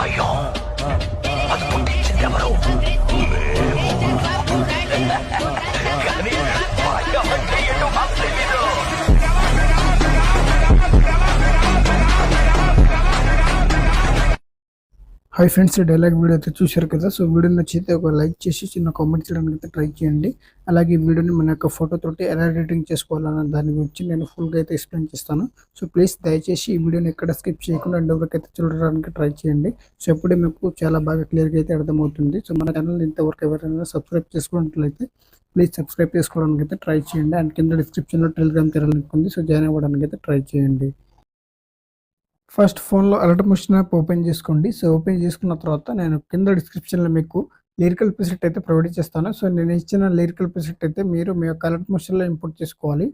భయం అది పుట్టించింది ఎవరు? కానీ భయం అంటే ఏంటో మాకు తెలీదు. హాయ్ ఫ్రెండ్స్, ఈ డైలాగ్ వీడియో అయితే చూశారు కదా. సో వీడియో నచ్చితే ఒక లైక్ చేసి చిన్న కామెంట్ చేయడానికి అయితే ట్రై చేయండి. అలాగే ఈ వీడియోని మన యొక్క ఫోటోతోటి ఎలా ఎడిటింగ్ చేసుకోవాలన్న దాని గురించి నేను ఫుల్గా అయితే ఎక్స్ప్లెయిన్ చేస్తాను. సో ప్లీజ్ దయచేసి ఈ వీడియోని ఎక్కడ స్కిప్ చేయకుండా ఎండ్ వరకు అయితే చూడడానికి ట్రై చేయండి. సో ఎప్పుడే మీకు చాలా బాగా క్లియర్గా అయితే అర్థమవుతుంది. సో మన ఛానల్ ఇంతవరకు ఎవరైనా సబ్స్క్రైబ్ చేసుకున్నట్లయితే ప్లీజ్ సబ్స్క్రైబ్ చేసుకోవడానికి అయితే ట్రై చేయండి. అండ్ కింద డిస్క్రిప్షన్లో టెలిగ్రామ్ ఛానల్ లింక్ ఉంది. సో జాయిన్ అవ్వడానికి అయితే ట్రై చేయండి. ఫస్ట్ ఫోన్లో అలర్ట్ మోషన్ యాప్ ఓపెన్ చేసుకోండి. సో ఓపెన్ చేసుకున్న తర్వాత నేను కింద డిస్క్రిప్షన్లో మీకు లిరికల్ ప్రిసెట్ అయితే ప్రొవైడ్ చేస్తాను. సో నేను ఇచ్చిన లిరికల్ ప్రిసెట్ అయితే మీరు మీ యొక్క అలర్ట్ మోషన్లో ఇంపోర్ట్ చేసుకోవాలి.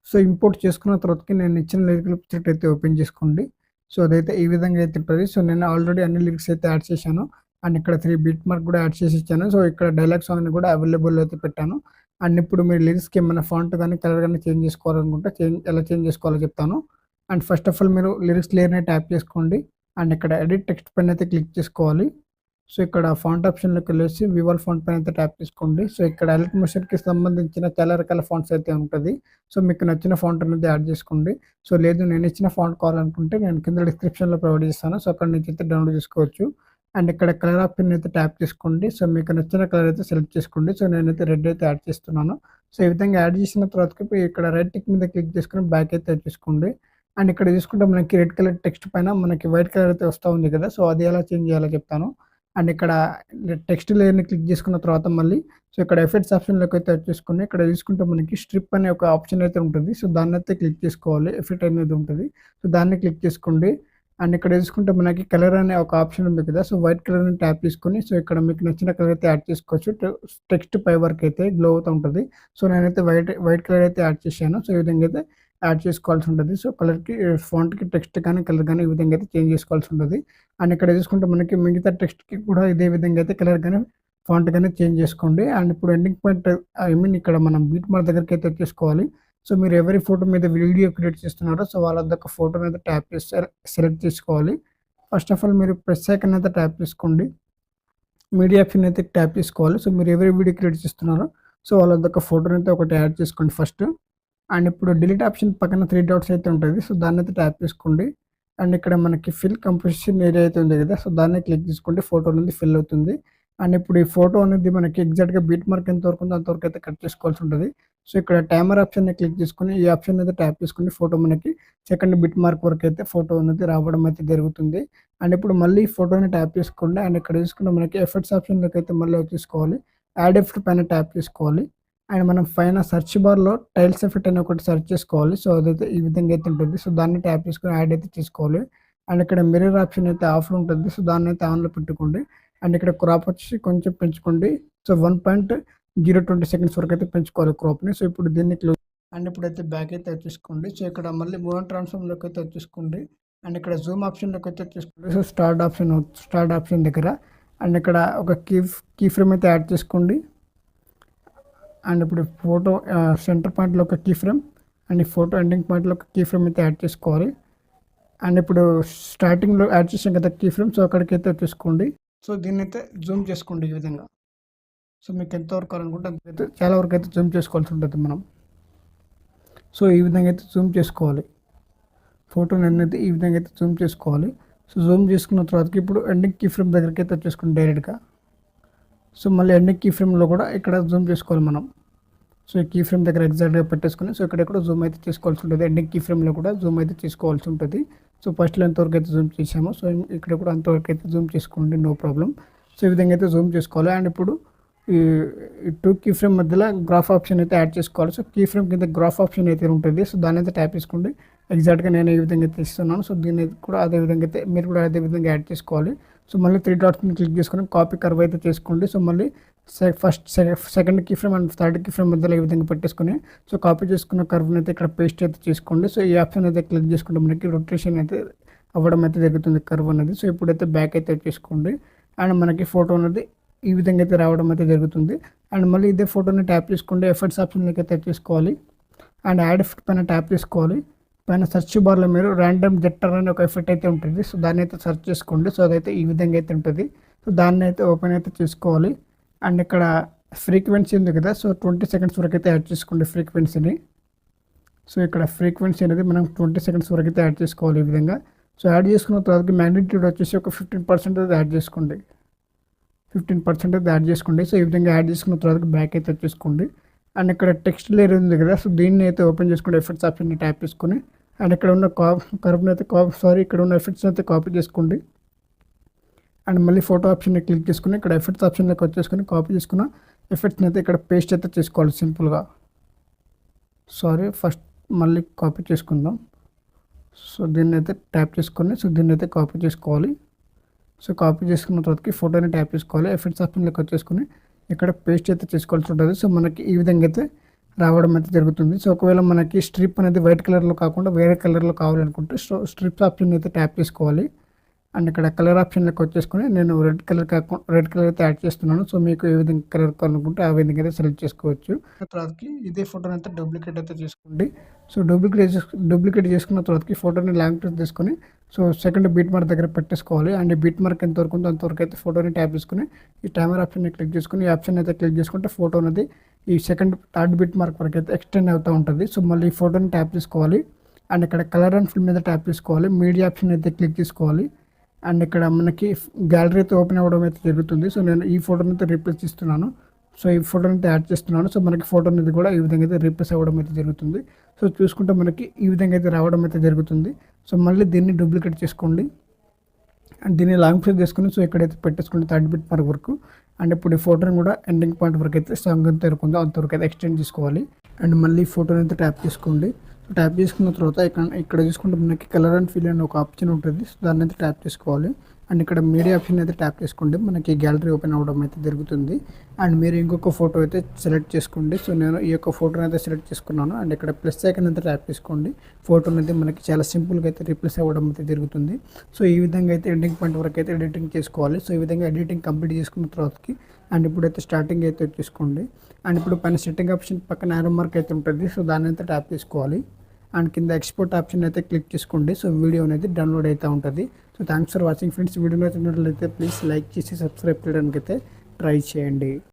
సో ఇంపోర్ట్ చేసుకున్న తర్వాతకి నేను ఇచ్చిన లిరికల్ ప్రిసెట్ అయితే ఓపెన్ చేసుకోండి. సో అదైతే ఈ విధంగా అయితే ఉంటుంది. సో నేను ఆల్రెడీ అన్ని లిరిక్స్ అయితే యాడ్ చేశాను. అండ్ ఇక్కడ 3 బీట్ మార్క్ కూడా యాడ్ చేసి ఇచ్చాను. సో ఇక్కడ డైలాగ్ సాంగ్ కూడా అవైలబుల్ అయితే పెట్టాను. అండ్ ఇప్పుడు మీరు లిరిక్స్కి ఏమైనా ఫాంట్ కానీ కలర్ కానీ చేంజ్ చేసుకోవాలనుకుంటే ఎలా చేంజ్ చేసుకోవాలో చెప్తాను. అండ్ ఫస్ట్ ఆఫ్ ఆల్ మీరు లిరిక్స్ లేయర్ని ట్యాప్ చేసుకోండి. అండ్ ఇక్కడ ఎడిట్ టెక్స్ట్ పైన అయితే క్లిక్ చేసుకోవాలి. సో ఇక్కడ ఫాంట్ ఆప్షన్లోకి వెళ్ళేసి వివల్ ఫాంట్ పైన అయితే ట్యాప్ చేసుకోండి. సో ఇక్కడ అలర్ట్ మోషన్కి సంబంధించిన చాలా రకాల ఫాంట్స్ అయితే ఉంటుంది. సో మీకు నచ్చిన ఫాంట్ అనేది యాడ్ చేసుకోండి. సో లేదు నేను ఇచ్చిన ఫాంట్ కావాలనుకుంటే నేను కింద డిస్క్రిప్షన్లో ప్రొవైడ్ చేస్తాను. సో అక్కడ నుంచి అయితే డౌన్లోడ్ చేసుకోవచ్చు. అండ్ ఇక్కడ కలర్ ఆప్షన్ అయితే ట్యాప్ చేసుకోండి. సో మీకు నచ్చిన కలర్ అయితే సెలెక్ట్ చేసుకోండి. సో నేనైతే రెడ్ అయితే యాడ్ చేస్తున్నాను. సో ఈ విధంగా యాడ్ చేసిన తర్వాతకి ఇక్కడ రైట్ టిక్ మీద క్లిక్ చేసుకుని బ్యాక్ అయితే తీసుకోండి. అండ్ ఇక్కడ చూసుకుంటే మనకి రెడ్ కలర్ టెక్స్ట్ పైన మనకి వైట్ కలర్ అయితే వస్తూ ఉంది కదా. సో అది ఎలా చేంజ్ చేయాలో చెప్తాను. అండ్ ఇక్కడ టెక్స్ట్ లేయర్ని క్లిక్ చేసుకున్న తర్వాత మళ్ళీ సో ఇక్కడ ఎఫెక్ట్స్ ఆప్షన్లోకి అయితే వచ్చేసుకుని ఇక్కడ చూసుకుంటే మనకి స్ట్రిప్ అనే ఒక ఆప్షన్ అయితే ఉంటుంది. సో దాన్ని అయితే క్లిక్ చేసుకోవాలి. ఎఫెక్ట్ అనేది ఉంటుంది. సో దాన్ని క్లిక్ చేసుకోండి. అండ్ ఇక్కడ చూసుకుంటే మనకి కలర్ అనే ఒక ఆప్షన్ ఉంది కదా. సో వైట్ కలర్ని ట్యాప్ చేసుకొని సో ఇక్కడ మీకు నచ్చిన కలర్ అయితే యాడ్ చేసుకోవచ్చు. టెక్స్ట్ పై వరకు అయితే గ్లో అవుతూ ఉంటుంది. సో నేనైతే వైట్ కలర్ అయితే యాడ్ చేశాను. సో ఈ విధంగా అయితే యాడ్ చేసుకోవాల్సి ఉంటుంది. సో కలర్కి ఫాంట్కి టెక్స్ట్ కానీ కలర్ కానీ ఈ విధంగా అయితే చేంజ్ చేసుకోవాల్సి ఉంటుంది. అండ్ ఇక్కడ చూసుకుంటే మనకి మిగతా టెక్స్ట్కి కూడా ఇదే విధంగా అయితే కలర్ కానీ ఫాంట్ కానీ చేంజ్ చేసుకోండి. అండ్ ఇప్పుడు ఎండింగ్ పాయింట్ ఇక్కడ మనం బీట్ మార్క్ దగ్గరికి అయితే వచ్చేసుకోవాలి. సో మీరు ఎవరి ఫోటో మీద వీడియో క్రియేట్ చేస్తున్నారో సో వాళ్ళ దగ్గర ఫోటోని అయితే ట్యాప్ చేసి సెలెక్ట్ చేసుకోవాలి. ఫస్ట్ ఆఫ్ ఆల్ మీరు ప్రెస్ ఐకాన్ అయితే ట్యాప్ చేసుకోండి. మీడియా ఆప్షన్ అయితే ట్యాప్ చేసుకోవాలి. సో మీరు ఎవరి వీడియో క్రియేట్ చేస్తున్నారో సో వాళ్ళ దగ్గర ఫోటోని అయితే ఒకటి యాడ్ చేసుకోండి ఫస్ట్. అండ్ ఇప్పుడు డిలీట్ ఆప్షన్ పక్కన 3 డాట్స్ అయితే ఉంటుంది. సో దాన్ని అయితే ట్యాప్ చేసుకోండి. అండ్ ఇక్కడ మనకి ఫిల్ కంపోజిషన్ ఏరియా అయితే ఉంది కదా. సో దాన్ని క్లిక్ చేసుకోండి. ఫోటో అనేది ఫిల్ అవుతుంది. అండ్ ఇప్పుడు ఈ ఫోటో అనేది మనకి ఎగ్జాక్ట్గా బీట్ మార్క్ ఎంత వరకు ఉందో అంతవరకు అయితే కట్ చేసుకోవాల్సి ఉంటుంది. సో ఇక్కడ టైమర్ ఆప్షన్ని క్లిక్ చేసుకుని ఈ ఆప్షన్ అయితే ట్యాప్ చేసుకుని ఫోటో మనకి సెకండ్ బిట్ మార్క్ వరకు అయితే ఫోటో అనేది రావడం అయితే జరుగుతుంది. అండ్ ఇప్పుడు మళ్ళీ ఫోటోని ట్యాప్ చేసుకోండి. అండ్ ఇక్కడ చూసుకుంటే మనకి ఎఫెక్ట్స్ ఆప్షన్లోకి అయితే మళ్ళీ వచ్చేసుకోవాలి. యాడ్ ఎఫెక్ట్ పైన ట్యాప్ చేసుకోవాలి. అండ్ మనం పైన సెర్చ్ బార్లో టైల్స్ ఎఫెక్ట్ అని ఒకటి సెర్చ్ చేసుకోవాలి. సో అదైతే ఈ విధంగా అయితే ఉంటుంది. సో దాన్ని ట్యాప్ చేసుకుని యాడ్ అయితే చేసుకోవాలి. అండ్ ఇక్కడ మిర్రర్ ఆప్షన్ అయితే ఆఫ్లో ఉంటుంది. సో దాన్ని అయితే ఆన్లో పెట్టుకోండి. అండ్ ఇక్కడ క్రాప్ వచ్చి కొంచెం పెంచుకోండి. సో 1.020 సెకండ్స్ వరకు అయితే పెంచుకోవాలి క్రాప్ని. సో ఇప్పుడు దీన్ని క్లోజ్ అండ్ ఇప్పుడైతే బ్యాక్ అయితే వచ్చేసుకోండి. సో ఇక్కడ మళ్ళీ మూవ్ అండ్ ట్రాన్స్ఫార్మ్లోకి అయితే వచ్చేసుకోండి. అండ్ ఇక్కడ జూమ్ ఆప్షన్లోకి అయితే వచ్చేసుకోండి. సో స్టార్ట్ ఆప్షన్ దగ్గర అండ్ ఇక్కడ ఒక కీ ఫ్రేమ్ అయితే యాడ్ చేసుకోండి. అండ్ ఇప్పుడు ఫోటో సెంటర్ పాయింట్లో ఒక కీ ఫ్రేమ్ అండ్ ఈ ఫోటో ఎండింగ్ పాయింట్లో ఒక కీ ఫ్రేమ్ అయితే యాడ్ చేసుకోవాలి. అండ్ ఇప్పుడు స్టార్టింగ్లో యాడ్ చేసాం కదా కీ ఫ్రేమ్. సో అక్కడికైతే వచ్చేసుకోండి. సో దీన్ని అయితే జూమ్ చేసుకోండి ఈ విధంగా. సో మీకు ఎంతవరకు కావాలనుకుంటే అంతకైతే చాలా వరకు అయితే జూమ్ చేసుకోవాల్సి ఉంటుంది మనం. సో ఈ విధంగా అయితే జూమ్ చేసుకోవాలి. ఫోటోని అనేది ఈ విధంగా అయితే జూమ్ చేసుకోవాలి. సో జూమ్ చేసుకున్న తర్వాతకి ఇప్పుడు ఎండింగ్ కీ ఫ్రేమ్ దగ్గరికి అయితే వచ్చేసుకోండి డైరెక్ట్గా. సో మళ్ళీ ఎండింగ్ కీ ఫ్రేమ్లో కూడా ఇక్కడ జూమ్ చేసుకోవాలి మనం. సో ఈ కీ ఫ్రేమ్ దగ్గర ఎగ్జాక్ట్గా పెట్టేసుకుని సో ఇక్కడ జూమ్ అయితే చేసుకోవాల్సి ఉంటుంది. ఎండింగ్ కీ ఫ్రేమ్లో కూడా జూమ్ అయితే చేసుకోవాల్సి ఉంటుంది. సో ఫస్ట్లో ఎంతవరకు అయితే జూమ్ చేసామో సో ఇక్కడ కూడా అంతవరకు అయితే జూమ్ చేసుకోండి, నో ప్రాబ్లం. సో ఈ విధంగా అయితే జూమ్ చేసుకోవాలి. అండ్ ఇప్పుడు ఈ 2 కీ ఫ్రేమ్ మధ్యలో గ్రాఫ్ ఆప్షన్ అయితే యాడ్ చేసుకోవాలి. సో కీ ఫ్రేమ్ కింద గ్రాఫ్ ఆప్షన్ అయితే ఉంటుంది. సో దాన్ని అయితే ట్యాప్ చేసుకోండి. ఎగ్జాక్ట్గా నేను ఈ విధంగా అయితే ఇస్తున్నాను. సో దీన్ని కూడా అదే విధంగా అయితే మీరు కూడా అదే విధంగా యాడ్ చేసుకోవాలి. సో మళ్ళీ 3 డాట్స్ని క్లిక్ చేసుకొని కాపీ కర్వ్ అయితే చేసుకోండి. సో మళ్ళీ second key frame and third key frame మధ్యలో ఈ విధంగా పెట్టేసుకొని సో కాపీ చేసుకున్న కర్వ్ని అయితే ఇక్కడ పేస్ట్ అయితే చేసుకోండి. సో ఈ ఆప్షన్ అయితే క్లిక్ చేసుకుంటే మనకి రొటేషన్ అయితే అవ్వడం అయితే జరుగుతుంది కర్వ్ అనేది. సో ఇప్పుడైతే బ్యాక్ అయితే చేసుకోండి. అండ్ మనకి ఫోటో అనేది ఈ విధంగా అయితే రావడం అయితే జరుగుతుంది. అండ్ మళ్ళీ ఇదే ఫోటోని ట్యాప్ చేసుకోండి. ఎఫెక్ట్స్ ఆప్షన్లోకి అయితే చేసుకోవాలి. అండ్ యాడ్ ఎఫెక్ట్ పైన ట్యాప్ చేసుకోవాలి. పైన సెర్చ్ బార్లో మీరు ర్యాండమ్ జెట్టర్ అనే ఒక ఎఫెక్ట్ అయితే ఉంటుంది. సో దాన్ని అయితే సెర్చ్ చేసుకోండి. సో అదైతే ఈ విధంగా అయితే ఉంటుంది. సో దాన్ని అయితే ఓపెన్ అయితే చేసుకోవాలి. అండ్ ఇక్కడ ఫ్రీక్వెన్సీ ఉంది కదా, సో 20 సెకండ్స్ వరకు అయితే యాడ్ చేసుకోండి ఫ్రీక్వెన్సీని. సో ఇక్కడ ఫ్రీక్వెన్సీ అనేది మనం 20 సెకండ్స్ వరకు అయితే యాడ్ చేసుకోవాలి ఈ విధంగా. సో యాడ్ చేసుకున్న తర్వాత మ్యాగ్నిట్యూడ్ వచ్చేసి ఒక 15% అయితే యాడ్ చేసుకోండి. 15% అయితే యాడ్ చేసుకోండి. సో ఈ విధంగా యాడ్ చేసుకున్న తర్వాత బ్యాక్ అయితే వచ్చేసుకోండి. అండ్ ఇక్కడ టెక్స్ట్ లేయర్ ఉంది కదా, సో దీన్ని అయితే ఓపెన్ చేసుకుని ఎఫెక్ట్స్ ఆప్షన్ని ట్యాప్ చేసుకొని అండ్ ఇక్కడ ఉన్న కర్వ్ని అయితే ఇక్కడ ఉన్న ఎఫెక్ట్స్ అయితే కాపీ చేసుకోండి. అండ్ మళ్ళీ ఫోటో ఆప్షన్ని క్లిక్ చేసుకుని ఇక్కడ ఎఫెక్ట్స్ ఆప్షన్లోకి వచ్చేసుకొని కాపీ చేసుకున్న ఎఫెక్ట్స్ని అయితే ఇక్కడ పేస్ట్ అయితే చేసుకోవాలి సింపుల్గా. ఫస్ట్ మళ్ళీ కాపీ చేసుకుందాం. సో దీన్ని అయితే ట్యాప్ చేసుకొని దీన్ని అయితే కాపీ చేసుకోవాలి. సో కాపీ చేసుకున్న తర్వాతకి ఫోటోని ట్యాప్ చేసుకోవాలి. ఎఫెక్ట్స్ ఆప్షన్లోకి వచ్చేసుకొని ఇక్కడ పేస్ట్ అయితే చేసుకోవాల్సి ఉంటుంది. సో మనకి ఈ విధంగా అయితే రావడం అయితే జరుగుతుంది. సో ఒకవేళ మనకి స్ట్రిప్ అనేది వైట్ కలర్లో కాకుండా వేరే కలర్లో కావాలనుకుంటే స్ట్రిప్స్ ఆప్షన్ అయితే ట్యాప్ చేసుకోవాలి. అండ్ ఇక్కడ కలర్ ఆప్షన్లోకి వచ్చేసుకొని నేను రెడ్ కలర్ అయితే యాడ్ చేస్తున్నాను. సో మీకు ఏ విధంగా కలర్ కావాలనుకుంటే ఆ విధంగా అయితే సెలెక్ట్ చేసుకోవచ్చు. తర్వాతకి ఇదే ఫోటోని అయితే డూప్లికేట్ అయితే చేసుకోండి. సో డూప్లికేట్ చేసుకున్న తర్వాతకి ఫోటోని లాంగ్ ప్రెస్ తీసుకొని సో సెకండ్ బీట్ మార్క్ దగ్గర పెట్టేసుకోవాలి. అండ్ ఈ బీట్ మార్క్ ఎంతవరకు ఉందో అంతవరకు అయితే ఫోటోని ట్యాప్ చేసుకుని ఈ టైమర్ ఆప్షన్ని క్లిక్ చేసుకుని ఈ ఆప్షన్ అయితే క్లిక్ చేసుకుంటే ఫోటో అనేది ఈ థర్డ్ బీట్ మార్క్ వరకు అయితే ఎక్స్టెండ్ అవుతూ ఉంటుంది. సో మళ్ళీ ఈ ఫోటోని ట్యాప్ చేసుకోవాలి. అండ్ ఇక్కడ కలర్ అండ్ ఫిల్మ్ మీద ట్యాప్ చేసుకోవాలి. మీడియా ఆప్షన్ అయితే క్లిక్ చేసుకోవాలి. అండ్ ఇక్కడ మనకి గ్యాలరీ అయితే ఓపెన్ అవ్వడం అయితే జరుగుతుంది. సో నేను ఈ ఫోటోని అయితే రీప్లేస్ ఇస్తున్నాను. సో ఈ ఫోటోని అయితే యాడ్ చేస్తున్నాను. సో మనకి ఫోటో అనేది కూడా ఈ విధంగా అయితే రీప్లేస్ అవ్వడం అయితే జరుగుతుంది. సో చూసుకుంటే మనకి ఈ విధంగా అయితే రావడం అయితే జరుగుతుంది. సో మళ్ళీ దీన్ని డూప్లికేట్ చేసుకోండి అండ్ దీన్ని లాంగ్ ప్రెస్ చేసుకుని సో ఇక్కడైతే పెట్టేసుకోండి థర్డ్ బిట్ మార్క్ వరకు. అండ్ ఇప్పుడు ఈ ఫోటోని కూడా ఎండింగ్ పాయింట్ వరకు అయితే సాంగ్ ఎంత వరకు అంతవరకు అయితే ఎక్స్టెండ్ చేసుకోవాలి. అండ్ మళ్ళీ ఫోటోని అయితే ట్యాప్ చేసుకోండి. సో ట్యాప్ చేసుకున్న తర్వాత ఇక్కడ చూసుకుంటే మనకి కలర్ అండ్ ఫిల్ అనే ఒక ఆప్షన్ ఉంటుంది. సో దాన్ని అయితే ట్యాప్ చేసుకోవాలి. అండ్ ఇక్కడ మీడియా ఆప్షన్ అయితే ట్యాప్ చేసుకోండి. మనకి గ్యాలరీ ఓపెన్ అవ్వడం అయితే జరుగుతుంది. అండ్ మీరు ఇంకొక ఫోటో అయితే సెలెక్ట్ చేసుకోండి. సో నేను ఈ యొక్క ఫోటోని అయితే సెలెక్ట్ చేసుకున్నాను. అండ్ ఇక్కడ ప్లస్ ఐకాన్ అయితే ట్యాప్ చేసుకోండి. ఫోటోని అయితే మనకి చాలా సింపుల్గా అయితే రీప్లేస్ అవ్వడం అయితే జరుగుతుంది. సో ఈ విధంగా అయితే ఎండింగ్ పాయింట్ వరకు అయితే ఎడిటింగ్ చేసుకోవాలి. సో ఈ విధంగా ఎడిటింగ్ కంప్లీట్ చేసుకున్న తర్వాతకి అండ్ ఇప్పుడైతే స్టార్టింగ్ అయితే వచ్చేసుకోండి. అండ్ ఇప్పుడు పైన సెట్టింగ్ ఆప్షన్ పక్కన యారో మార్క్ అయితే ఉంటుంది. సో దాన్ని అయితే ట్యాప్ చేసుకోవాలి. అండ్ కింద ఎక్స్పోర్ట్ ఆప్షన్ అయితే క్లిక్ చేసుకోండి. సో వీడియో అనేది డౌన్లోడ్ అయితే ఉంటుంది. So thanks for watching friends. Video నచ్చినట్లయితే ప్లీజ్ లైక్ చేసి సబ్స్క్రైబ్ చేయడానికి అయితే ట్రై చేయండి.